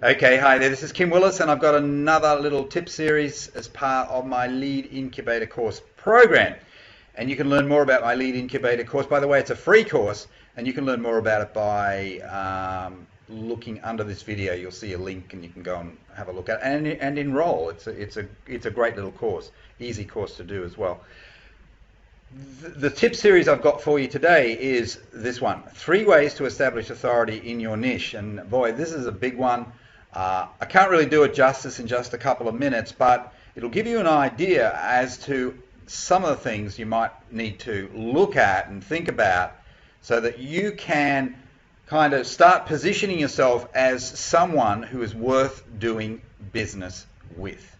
Okay, hi there, this is Kim Willis, and I've got another little tip series as part of my Lead Incubator Course program. And you can learn more about my Lead Incubator course. By the way, it's a free course, and you can learn more about it by looking under this video. You'll see a link, and you can go and have a look at it and enroll. It's a great little course, easy course to do as well. The tip series I've got for you today is this one: 3 ways to establish authority in your niche. And boy, this is a big one. I can't really do it justice in just a couple of minutes, but it'll give you an idea as to some of the things you might need to look at and think about so that you can kind of start positioning yourself as someone who is worth doing business with.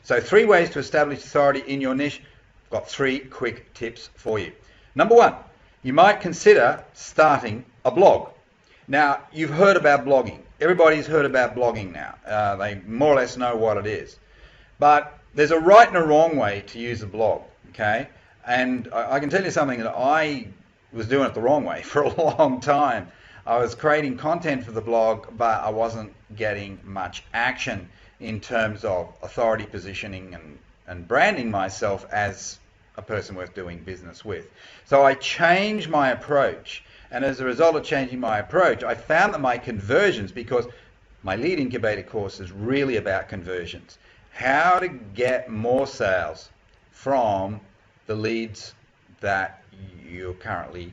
So 3 ways to establish authority in your niche. I've got 3 quick tips for you. Number 1, you might consider starting a blog. Now, you've heard about blogging. Everybody's heard about blogging now. They more or less know what it is. But there's a right and a wrong way to use a blog, okay? And I can tell you something, that I was doing it the wrong way for a long time. I was creating content for the blog, but I wasn't getting much action in terms of authority positioning and branding myself as a person worth doing business with. So I changed my approach. And as a result of changing my approach, I found that my conversions, because my Lead Incubator course is really about conversions, how to get more sales from the leads that you're currently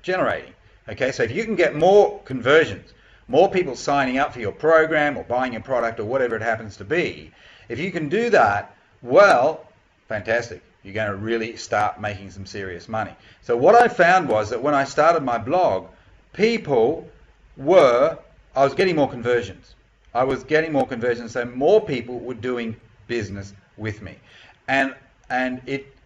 generating. Okay, so if you can get more conversions, more people signing up for your program or buying your product or whatever it happens to be, if you can do that, well, fantastic. You're going to really start making some serious money. So what I found was that when I started my blog, I was getting more conversions. So more people were doing business with me. And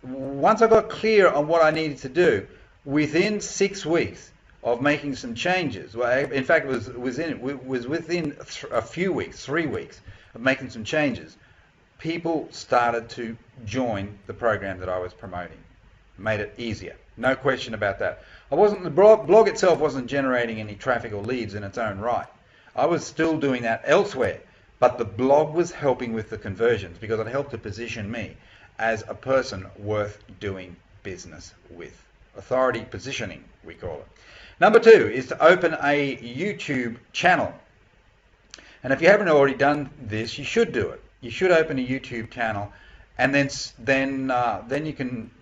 once I got clear on what I needed to do, within 6 weeks of making some changes, well, in fact, it was within a few weeks, 3 weeks of making some changes, people started to join the program that I was promoting. Made it easier, no question about that. The blog itself wasn't generating any traffic or leads in its own right. I was still doing that elsewhere, but the blog was helping with the conversions because it helped to position me as a person worth doing business with. Authority positioning, we call it. Number 2 is to open a YouTube channel. And if you haven't already done this, you should do it. You should open a YouTube channel, and then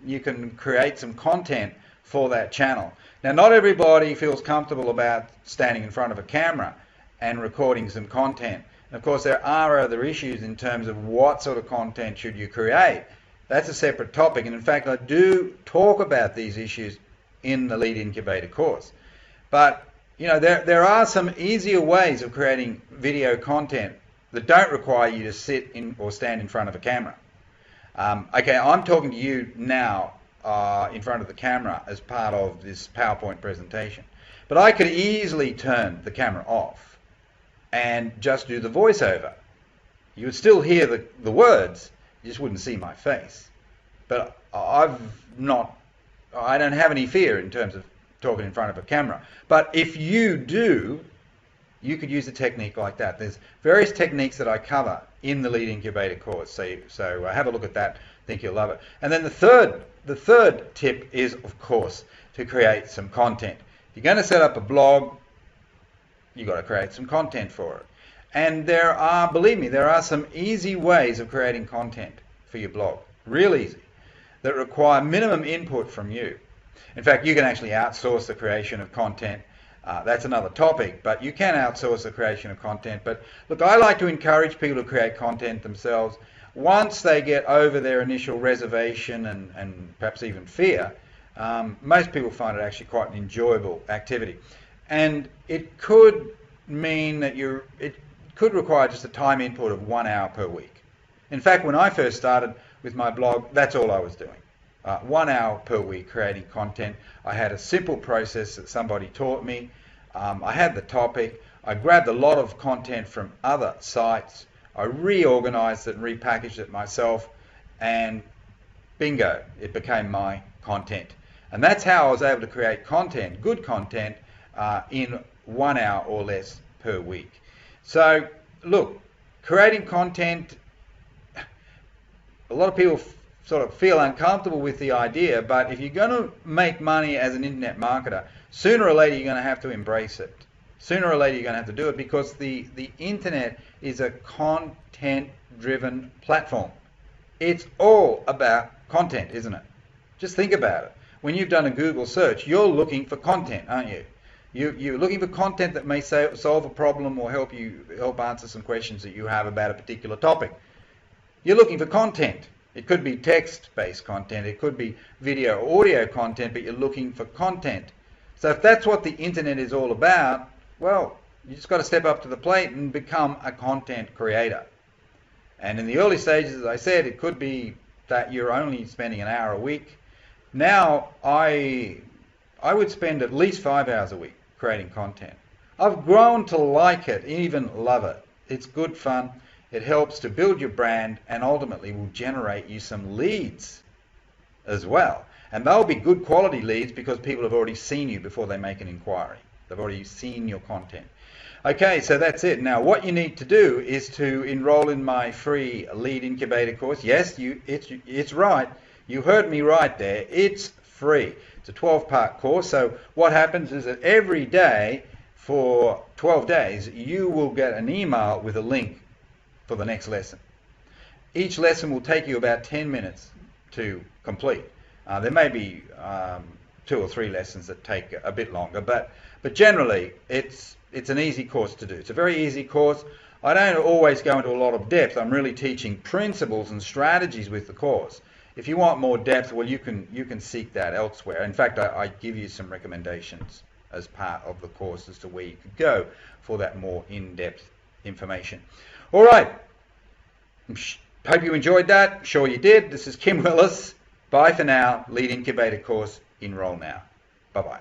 you can create some content for that channel. Now, not everybody feels comfortable about standing in front of a camera and recording some content. And of course, there are other issues in terms of what sort of content should you create. That's a separate topic, and in fact, I do talk about these issues in the Lead Incubator course. But you know, there are some easier ways of creating video content that don't require you to sit in or stand in front of a camera. Okay, I'm talking to you now in front of the camera as part of this PowerPoint presentation. But I could easily turn the camera off and just do the voiceover. You would still hear the words, you just wouldn't see my face. But I don't have any fear in terms of talking in front of a camera. But if you do, you could use a technique like that. There's various techniques that I cover in the Lead Incubator course, so have a look at that. I think you'll love it. And then the third tip is, of course, to create some content. If you're going to set up a blog, you've got to create some content for it. And believe me, there are some easy ways of creating content for your blog, real easy, that require minimum input from you. In fact, you can actually outsource the creation of content. That's another topic, but you can outsource the creation of content. But look, I like to encourage people to create content themselves. Once they get over their initial reservation and perhaps even fear, most people find it actually quite an enjoyable activity. And it could mean that it could require just a time input of 1 hour per week. In fact, when I first started with my blog, that's all I was doing. 1 hour per week creating content. I had a simple process that somebody taught me. I had the topic. I grabbed a lot of content from other sites. I reorganized it and repackaged it myself, and bingo, it became my content. And that's how I was able to create content, good content, in 1 hour or less per week. So look, creating content, a lot of people sort of feel uncomfortable with the idea, but if you're going to make money as an internet marketer, sooner or later you're going to have to embrace it. Sooner or later you're going to have to do it, because the internet is a content-driven platform. It's all about content, isn't it? Just think about it. When you've done a Google search, you're looking for content, aren't you? You're looking for content that may solve a problem or help answer some questions that you have about a particular topic. You're looking for content. It could be text-based content, it could be video or audio content, but you're looking for content. So if that's what the internet is all about, well, you just got to step up to the plate and become a content creator. And in the early stages, as I said, it could be that you're only spending an hour a week. Now, I would spend at least 5 hours a week creating content. I've grown to like it, even love it. It's good fun. It helps to build your brand and ultimately will generate you some leads as well. And they'll be good quality leads because people have already seen you before they make an inquiry. They've already seen your content. Okay, so that's it. Now, what you need to do is to enroll in my free Lead Incubator course. Yes, it's right. You heard me right there. It's free. It's a 12-part course. So what happens is that every day for 12 days, you will get an email with a link for the next lesson. Each lesson will take you about 10 minutes to complete. There may be 2 or 3 lessons that take a bit longer, but generally it's an easy course to do. It's a very easy course. I don't always go into a lot of depth. I'm really teaching principles and strategies with the course. If you want more depth, well, you can seek that elsewhere. In fact, I give you some recommendations as part of the course as to where you could go for that more in-depth information. All right. Hope you enjoyed that. Sure you did. This is Kim Willis. Bye for now. Lead Incubator course. Enroll now. Bye-bye.